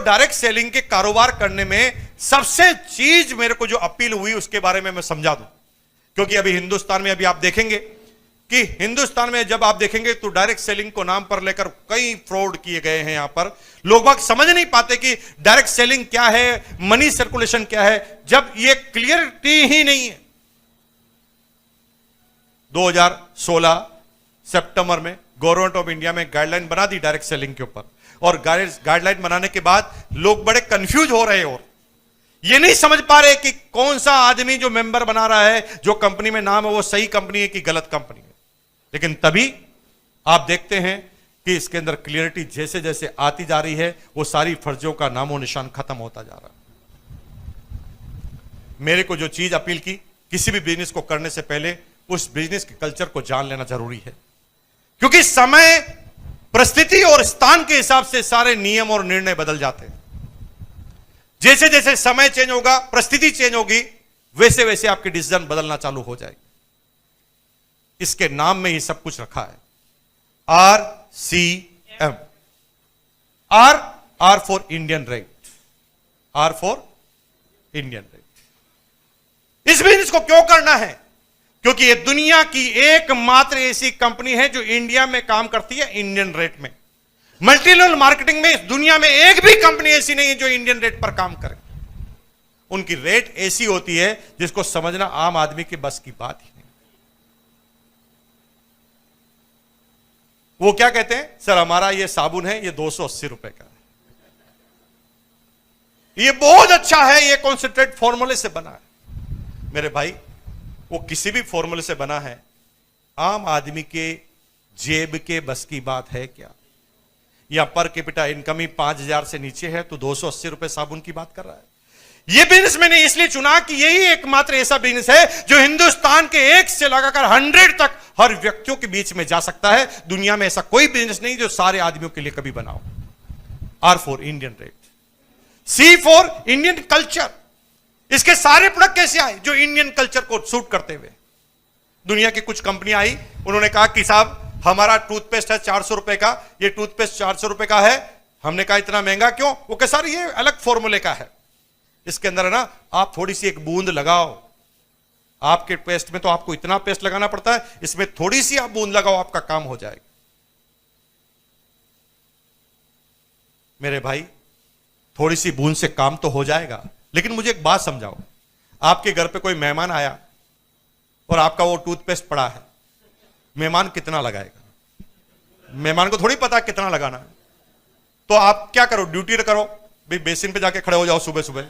Direct selling के कारोबार करने में सबसे चीज मेरे को जो अपील हुई उसके बारे में मैं समझा दूं, क्योंकि अभी हिंदुस्तान में अभी आप देखेंगे कि हिंदुस्तान में जब आप देखेंगे तो डायरेक्ट सेलिंग को नाम पर लेकर कई फ्रॉड किए गए हैं। यहां पर लोग बाग समझ नहीं पाते कि डायरेक्ट सेलिंग क्या है, मनी सर्कुलेशन क्या है, जब ये क्लियरिटी ही नहीं है। 2016 सितंबर में गवर्नमेंट ऑफ इंडिया में गाइडलाइन बना दी डायरेक्ट सेलिंग के ऊपर, और गाइडलाइन बनाने के बाद लोग बड़े कंफ्यूज हो रहे हैं और ये नहीं समझ पा रहे कि कौन सा आदमी जो मेंबर बना रहा है, जो कंपनी में नाम है वो सही कंपनी है कि गलत कंपनी है। लेकिन तभी आप देखते हैं कि इसके अंदर क्लियरिटी जैसे जैसे आती जा रही है वो सारी फर्जियों का नामो निशान खत्म होता जा रहा है। मेरे को जो चीज अपील की, किसी भी बिजनेस को करने से पहले उस बिजनेस के कल्चर को जान लेना जरूरी है, क्योंकि समय, परिस्थिति और स्थान के हिसाब से सारे नियम और निर्णय बदल जाते हैं। जैसे जैसे समय चेंज होगा, परिस्थिति चेंज होगी, वैसे वैसे आपके डिसीजन बदलना चालू हो जाएगी। इसके नाम में ही सब कुछ रखा है, RCM। R for Indian rate, R for Indian rate. इस बिजनेस को क्यों करना है? क्योंकि ये दुनिया की एकमात्र ऐसी कंपनी है जो इंडिया में काम करती है इंडियन रेट में। मल्टीलेवल मार्केटिंग में इस दुनिया में एक भी कंपनी ऐसी नहीं है जो इंडियन रेट पर काम करे। उनकी रेट ऐसी होती है जिसको समझना आम आदमी के बस की बात ही नहीं। वो क्या कहते हैं, सर हमारा ये साबुन है ये 280 रुपए का है, ये बहुत अच्छा है, ये कॉन्सेंट्रेट फॉर्मूले से बना है। मेरे भाई, वो किसी भी फॉर्मूले से बना है, आम आदमी के जेब के बस की बात है क्या? या पर कैपिटा इनकम ही 5000 से नीचे है तो 280 रुपए साबुन की बात कर रहा है। यह बिजनेस मैंने इसलिए चुना कि यही एकमात्र ऐसा बिजनेस है जो हिंदुस्तान के 1 से लगाकर 100 तक हर व्यक्तियों के बीच में जा सकता है। दुनिया में ऐसा कोई बिजनेस नहीं जो सारे आदमियों के लिए कभी बनाओ। R for Indian rate, C for Indian culture. इसके सारे प्रोडक्ट कैसे आए? जो इंडियन कल्चर को सूट करते हुए। दुनिया की कुछ कंपनियां आई, उन्होंने कहा कि साहब हमारा टूथपेस्ट है 400 रुपए का, ये टूथपेस्ट 400 रुपए का है। हमने कहा इतना महंगा क्यों? वो कह सर ये अलग फॉर्मूले का है, इसके अंदर है ना आप थोड़ी सी एक बूंद लगाओ। आपके पेस्ट में तो आपको इतना पेस्ट लगाना पड़ता है, इसमें थोड़ी सी आप बूंद लगाओ, आपका काम हो जाएगा। मेरे भाई, थोड़ी सी बूंद से काम तो हो जाएगा, लेकिन मुझे एक बात समझाओ। आपके घर पे कोई मेहमान आया और आपका वो टूथपेस्ट पड़ा है, मेहमान कितना लगाएगा? मेहमान को थोड़ी पता कितना लगाना है। तो आप क्या करो, ड्यूटी करो, भाई बेसिन पे जाके खड़े हो जाओ सुबह सुबह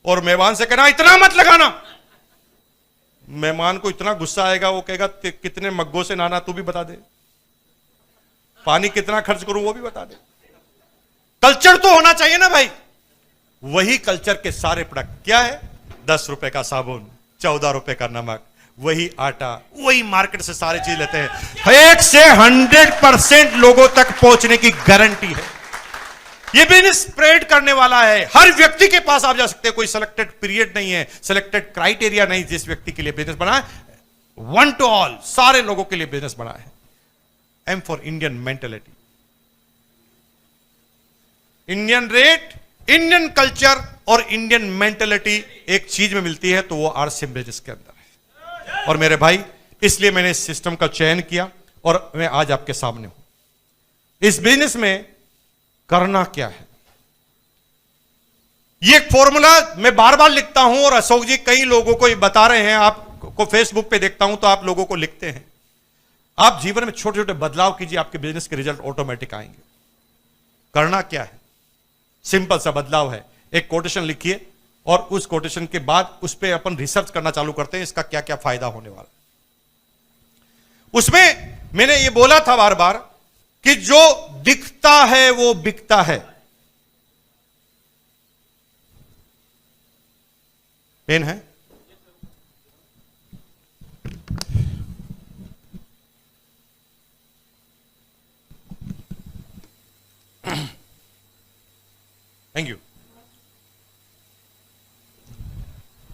और मेहमान से कहना इतना मत लगाना। मेहमान को इतना गुस्सा आएगा, वो कहेगा कितने मग्गों से नहाना तू भी बता दे, पानी कितना खर्च करूं वो भी बता दे। कल्चर तो होना चाहिए ना भाई। वही कल्चर के सारे प्रोडक्ट क्या है? 10 रुपए का साबुन, 14 रुपए का नमक, वही आटा, वही मार्केट से सारी चीज लेते हैं। 1 से 100% लोगों तक पहुंचने की गारंटी है। ये बिजनेस स्प्रेड करने वाला है, हर व्यक्ति के पास आप जा सकते हैं। कोई सिलेक्टेड पीरियड नहीं है, सिलेक्टेड क्राइटेरिया नहीं। जिस व्यक्ति के लिए बिजनेस बना है, वन टू ऑल, सारे लोगों के लिए बिजनेस बना है। M for Indian mentality, Indian rate, Indian culture और इंडियन मेंटेलिटी एक चीज में मिलती है तो वो RCM बिजनेस के अंदर है। और मेरे भाई, इसलिए मैंने इस सिस्टम का चयन किया और मैं आज आपके सामने हूं। इस बिजनेस में करना क्या है, ये फॉर्मूला मैं बार बार लिखता हूं और अशोक जी कई लोगों को ये बता रहे हैं। आपको फेसबुक पे देखता हूं तो आप लोगों को लिखते हैं। आप जीवन में छोटे छोटे बदलाव कीजिए, आपके बिजनेस के रिजल्ट ऑटोमेटिक आएंगे। करना क्या है? सिंपल सा बदलाव है। एक कोटेशन लिखिए और उस कोटेशन के बाद उस पर अपन रिसर्च करना चालू करते हैं, इसका क्या क्या फायदा होने वाला। उसमें मैंने ये बोला था बार बार कि जो दिखता है वो बिकता है। पेन है? Thank you.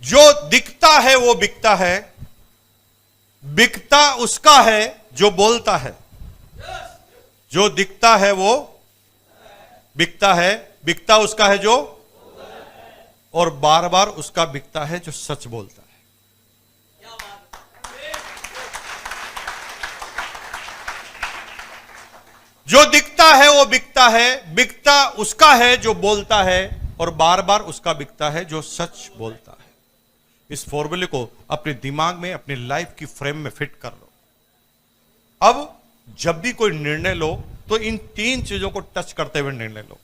जो दिखता है वो बिकता है, बिकता उसका है जो बोलता है। जो दिखता है वो बिकता है, बिकता उसका है जो, और बार बार उसका बिकता है जो सच बोलता है। जो दिखता है वो बिकता है, बिकता उसका है जो बोलता है, और बार बार उसका बिकता है जो सच बोलता है। इस फॉर्मूले को अपने दिमाग में, अपनी लाइफ की फ्रेम में फिट कर लो। अब जब भी कोई निर्णय लो तो इन तीन चीजों को टच करते हुए निर्णय लो।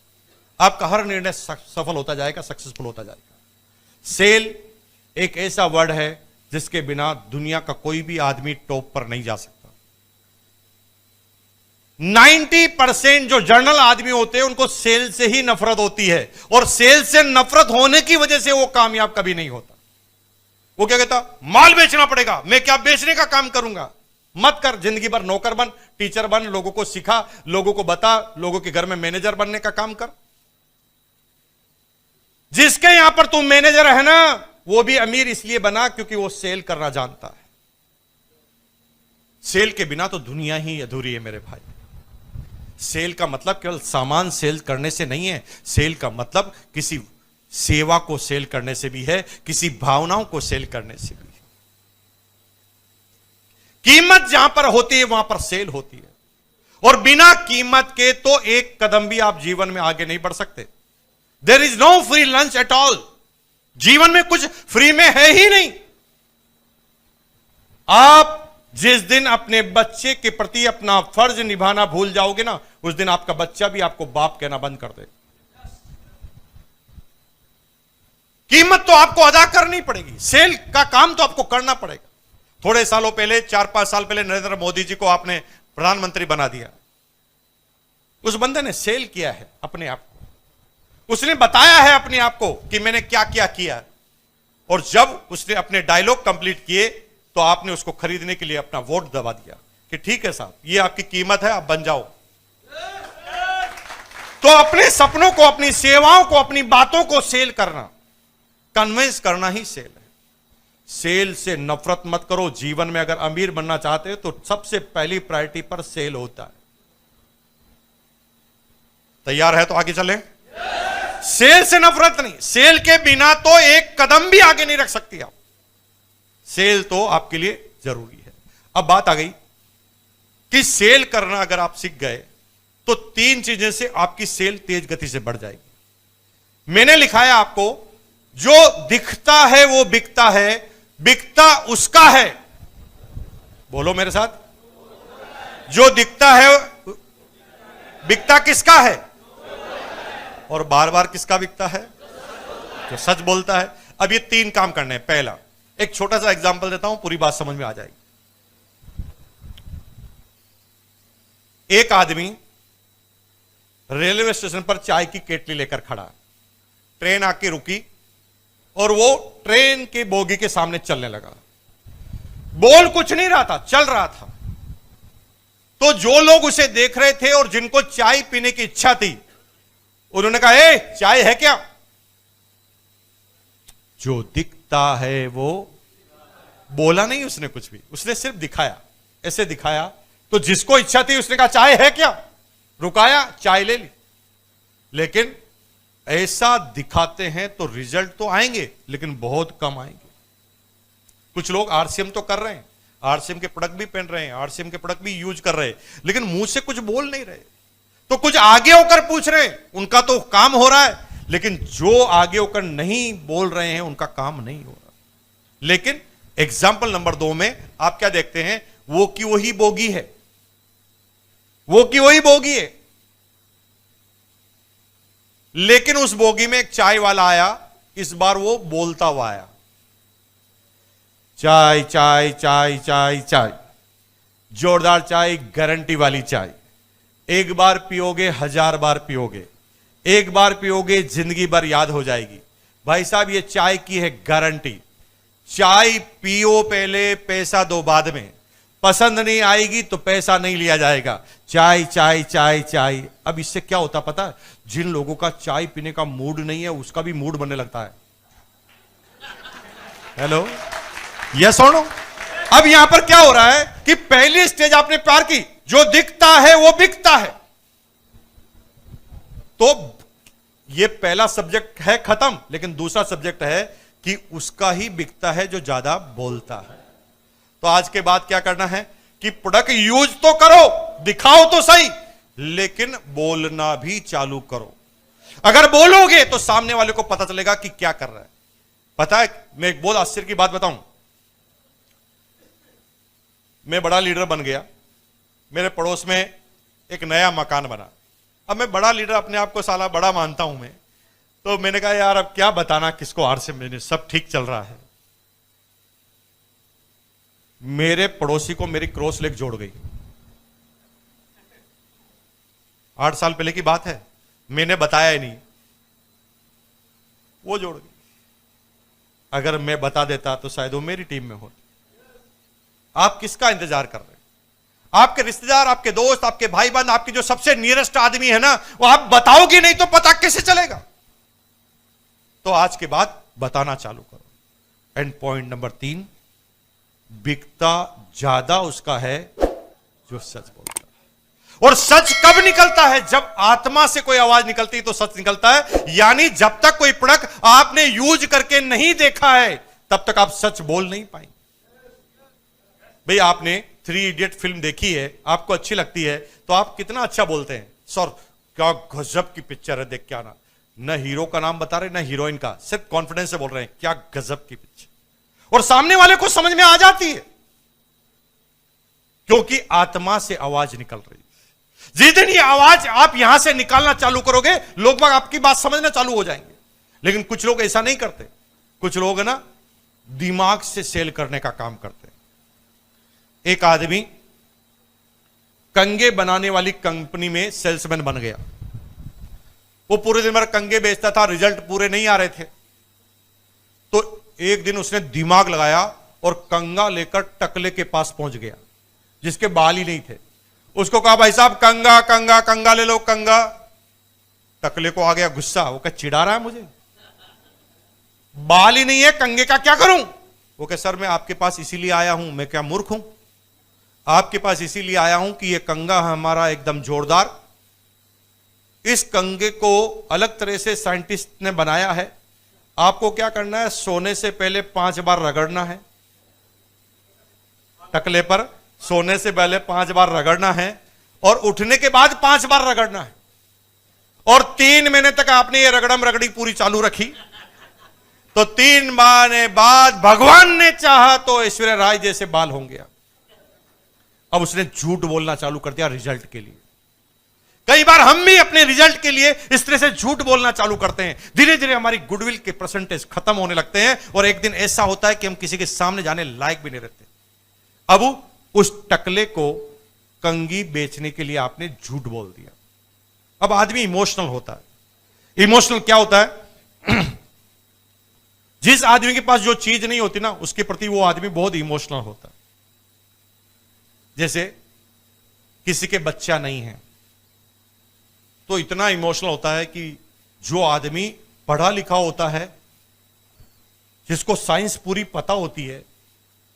आपका हर निर्णय सफल होता जाएगा, सक्सेसफुल होता जाएगा। सेल एक ऐसा वर्ड है जिसके बिना दुनिया का कोई भी आदमी टॉप पर नहीं जा सकता। 90% जो जर्नल आदमी होते हैं उनको सेल से ही नफरत होती है, और सेल से नफरत होने की वजह से वो कामयाब कभी नहीं होता। वो क्या कहता, माल बेचना पड़ेगा, मैं क्या बेचने का काम करूंगा। मत कर, जिंदगी भर नौकर बन, टीचर बन, लोगों को सिखा, लोगों को बता, लोगों के घर में मैनेजर बनने का काम कर। जिसके यहां पर तुम मैनेजर है ना, वो भी अमीर इसलिए बना क्योंकि वो सेल करना जानता है। सेल के बिना तो दुनिया ही अधूरी है मेरे भाई। सेल का मतलब केवल सामान सेल करने से नहीं है, सेल का मतलब किसी सेवा को सेल करने से भी है, किसी भावनाओं को सेल करने से भी है। कीमत जहां पर होती है वहां पर सेल होती है, और बिना कीमत के तो एक कदम भी आप जीवन में आगे नहीं बढ़ सकते। There is no free lunch at all. जीवन में कुछ फ्री में है ही नहीं। आप जिस दिन अपने बच्चे के प्रति अपना फर्ज निभाना भूल जाओगे ना, उस दिन आपका बच्चा भी आपको बाप कहना बंद कर देगा। कीमत तो आपको अदा करनी पड़ेगी, सेल का काम तो आपको करना पड़ेगा। थोड़े सालों पहले, 4-5 साल पहले नरेंद्र मोदी जी को आपने प्रधानमंत्री बना दिया। उस बंदे ने सेल किया है अपने आप को, उसने बताया है अपने आप को कि मैंने क्या क्या किया, और जब उसने अपने डायलॉग कंप्लीट किए तो आपने उसको खरीदने के लिए अपना वोट दबा दिया कि ठीक है साहब, ये आपकी कीमत है, आप बन जाओ। तो अपने सपनों को, अपनी सेवाओं को, अपनी बातों को सेल करना, कन्विंस करना ही सेल है। सेल से नफरत मत करो। जीवन में अगर अमीर बनना चाहते हो तो सबसे पहली प्रायोरिटी पर सेल होता है। तैयार है तो आगे चलें। सेल से नफरत नहीं, सेल के बिना तो एक कदम भी आगे नहीं रख सकती आप। सेल तो आपके लिए जरूरी है। अब बात आ गई कि सेल करना अगर आप सीख गए तो 3 चीजें से आपकी सेल तेज गति से बढ़ जाएगी। मैंने लिखा है आपको, जो दिखता है वो बिकता है, बिकता उसका है। बोलो मेरे साथ, जो दिखता है बिकता किसका है, और बार बार किसका बिकता है, जो सच बोलता है। अब ये 3 काम करने हैं। पहला, एक छोटा सा एग्जांपल देता हूं, पूरी बात समझ में आ जाएगी। एक आदमी रेलवे स्टेशन पर चाय की केटली लेकर खड़ा, ट्रेन आके रुकी और वो ट्रेन के बोगी के सामने चलने लगा। बोल कुछ नहीं रहा था, चल रहा था। तो जो लोग उसे देख रहे थे और जिनको चाय पीने की इच्छा थी, उन्होंने कहा, ए चाय है क्या। जो दिखता है वो, बोला नहीं उसने कुछ भी, उसने सिर्फ दिखाया, ऐसे दिखाया। तो जिसको इच्छा थी उसने कहा चाय है क्या, रुकाया, चाय ले ली। लेकिन ऐसा दिखाते हैं तो रिजल्ट तो आएंगे, लेकिन बहुत कम आएंगे। कुछ लोग आरसीएम तो कर रहे हैं, आरसीएम के प्रोडक्ट भी पहन रहे हैं, आरसीएम के प्रोडक्ट भी यूज कर रहे हैं, लेकिन मुंह से कुछ बोल नहीं रहे। तो कुछ आगे होकर पूछ रहे हैं, उनका तो काम हो रहा है, लेकिन जो आगे होकर नहीं बोल रहे हैं उनका काम नहीं हो रहा। लेकिन एग्जाम्पल नंबर 2 में आप क्या देखते हैं, वो की वही बोगी है, वो की वही बोगी है, लेकिन उस बोगी में एक चाय वाला आया। इस बार वो बोलता हुआ आया, चाय चाय चाय चाय चाय, जोरदार चाय, गारंटी वाली चाय। एक बार पियोगे 1000 बार पियोगे, एक बार पियोगे जिंदगी भर याद हो जाएगी। भाई साहब, ये चाय की है गारंटी। चाय पियो पहले, पैसा दो बाद में। पसंद नहीं आएगी तो पैसा नहीं लिया जाएगा। चाय चाय चाय चाय। अब इससे क्या होता पता है, जिन लोगों का चाय पीने का मूड नहीं है उसका भी मूड बनने लगता है। हेलो, यस और नो। अब यहां पर क्या हो रहा है कि पहली स्टेज आपने पार की, जो दिखता है वो बिकता है। तो ये पहला सब्जेक्ट है खत्म, लेकिन दूसरा सब्जेक्ट है कि उसका ही बिकता है जो ज्यादा बोलता है। तो आज के बाद क्या करना है कि प्रोडक्ट यूज तो करो, दिखाओ तो सही, लेकिन बोलना भी चालू करो। अगर बोलोगे तो सामने वाले को पता चलेगा कि क्या कर रहा है। पता है, मैं एक बहुत आश्चर्य की बात बताऊं। मैं बड़ा लीडर बन गया, मेरे पड़ोस में एक नया मकान बना। अब मैं बड़ा लीडर अपने आप को साला बड़ा मानता हूं मैं, तो मैंने कहा यार अब क्या बताना किसको, हार से मैंने सब ठीक चल रहा है। मेरे पड़ोसी को मेरी क्रॉस लेग जोड़ गई। 8 साल पहले की बात है, मैंने बताया ही नहीं, वो जोड़ गई। अगर मैं बता देता तो शायद वो मेरी टीम में होती। आप किसका इंतजार कर रहे हैं? आपके रिश्तेदार, आपके दोस्त, आपके भाई बहन, आपके जो सबसे नियरेस्ट आदमी है ना, वो आप बताओगे नहीं तो पता कैसे चलेगा? तो आज के बाद बताना चालू करो। एंड पॉइंट नंबर 3, बिकता ज्यादा उसका है जो सच बोलता है। और सच कब निकलता है? जब आत्मा से कोई आवाज निकलती है तो सच निकलता है। यानी जब तक कोई प्रोडक्ट आपने यूज करके नहीं देखा है तब तक आप सच बोल नहीं पाएंगे। भाई आपने 3 इडियट फिल्म देखी है, आपको अच्छी लगती है तो आप कितना अच्छा बोलते हैं, सर क्या गजब की पिक्चर है, देख के आना। न हीरो का नाम बता रहे, न हीरोइन का, सिर्फ कॉन्फिडेंस से बोल रहे हैं क्या गजब की पिक्चर, और सामने वाले को समझ में आ जाती है क्योंकि आत्मा से आवाज निकल रही है। जिस दिन ये आवाज आप यहां से निकालना चालू करोगे, लोग बाग आपकी बात समझना चालू हो जाएंगे। लेकिन कुछ लोग ऐसा नहीं करते, कुछ लोग ना दिमाग से सेल करने का काम करते हैं। एक आदमी कंगे बनाने वाली कंपनी में सेल्समैन बन गया। वो पूरे दिन भर कंगे बेचता था, रिजल्ट पूरे नहीं आ रहे थे। तो एक दिन उसने दिमाग लगाया और कंगा लेकर टकले के पास पहुंच गया जिसके बाल ही नहीं थे। उसको कहा भाई साहब कंगा कंगा कंगा ले लो कंगा। टकले को आ गया गुस्सा, वो क्या चिढ़ा रहा है मुझे, बाल ही नहीं है, कंगे का क्या करूं? वो कह सर मैं आपके पास इसीलिए आया हूं, मैं क्या मूर्ख हूं? आपके पास इसीलिए आया हूं कि ये कंगा हमारा एकदम जोरदार, इस कंगे को अलग तरह से साइंटिस्ट ने बनाया है। आपको क्या करना है, सोने से पहले 5 बार रगड़ना है टकले पर, सोने से पहले 5 बार रगड़ना है और उठने के बाद 5 बार रगड़ना है। और 3 महीने तक आपने ये रगड़म रगड़ी पूरी चालू रखी तो 3 महीने बाद भगवान ने चाहा तो ऐश्वर्या राय जैसे बाल होंगे। अब उसने झूठ बोलना चालू कर दिया रिजल्ट के लिए। कई बार हम भी अपने रिजल्ट के लिए इस तरह से झूठ बोलना चालू करते हैं। धीरे धीरे हमारी गुडविल के परसेंटेज खत्म होने लगते हैं और एक दिन ऐसा होता है कि हम किसी के सामने जाने लायक भी नहीं रहते। अब उस टकले को कंगी बेचने के लिए आपने झूठ बोल दिया। अब आदमी इमोशनल होता है। इमोशनल क्या होता है? जिस आदमी के पास जो चीज नहीं होती ना, उसके प्रति वो आदमी बहुत इमोशनल होता है। जैसे किसी के बच्चा नहीं है तो इतना इमोशनल होता है कि जो आदमी पढ़ा लिखा होता है, जिसको साइंस पूरी पता होती है,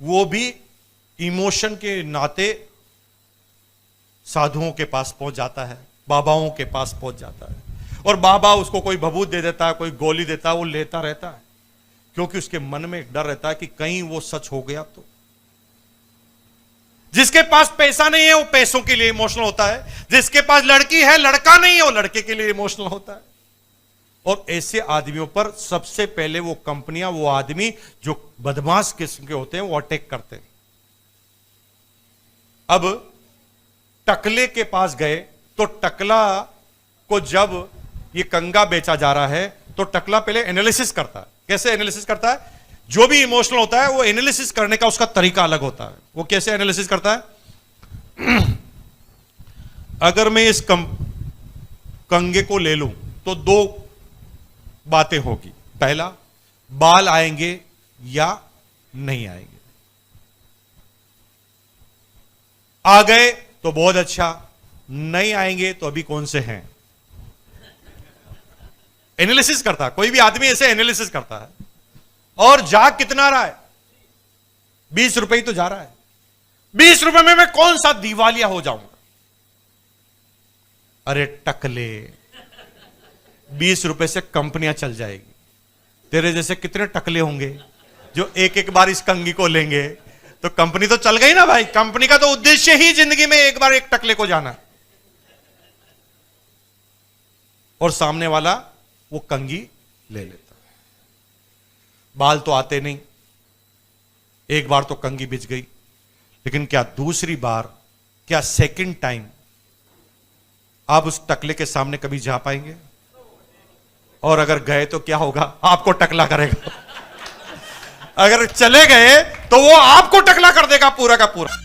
वो भी इमोशन के नाते साधुओं के पास पहुंच जाता है, बाबाओं के पास पहुंच जाता है। और बाबा उसको कोई भभूत दे देता है, कोई गोली देता है, वो लेता रहता है क्योंकि उसके मन में एक डर रहता है कि कहीं वो सच हो गया तो। जिसके पास पैसा नहीं है वो पैसों के लिए इमोशनल होता है, जिसके पास लड़की है, लड़का नहीं है, वो लड़के के लिए इमोशनल होता है। और ऐसे आदमियों पर सबसे पहले वो कंपनियां, वो आदमी जो बदमाश किस्म के होते हैं, वो अटैक करते हैं। अब टकले के पास गए तो टकला को जब ये कंगा बेचा जा रहा है तो टकला पहले एनालिसिस करता है। कैसे एनालिसिस करता है? जो भी इमोशनल होता है वो एनालिसिस करने का उसका तरीका अलग होता है। वो कैसे एनालिसिस करता है? अगर मैं इस कंगे को ले लूं तो 2 बातें होगी। पहला, बाल आएंगे या नहीं आएंगे। आ गए तो बहुत अच्छा, नहीं आएंगे तो अभी कौन से हैं। एनालिसिस करता है, कोई भी आदमी ऐसे एनालिसिस करता है। और जा कितना रहा है? 20 रुपए ही तो जा रहा है। 20 रुपए में मैं कौन सा दिवालिया हो जाऊंगा? अरे टकले, ₹20 से कंपनियां चल जाएगी। तेरे जैसे कितने टकले होंगे जो एक एक बार इस कंगी को लेंगे, तो कंपनी तो चल गई ना भाई। कंपनी का तो उद्देश्य ही जिंदगी में एक बार एक टकले को जाना, और सामने वाला वो कंगी ले लेता। बाल तो आते नहीं, एक बार तो कंगी बिछ गई, लेकिन क्या दूसरी बार, क्या सेकंड टाइम आप उस टकले के सामने कभी जा पाएंगे? और अगर गए तो क्या होगा? आपको टकला करेगा। अगर चले गए तो वो आपको टकला कर देगा पूरा का पूरा।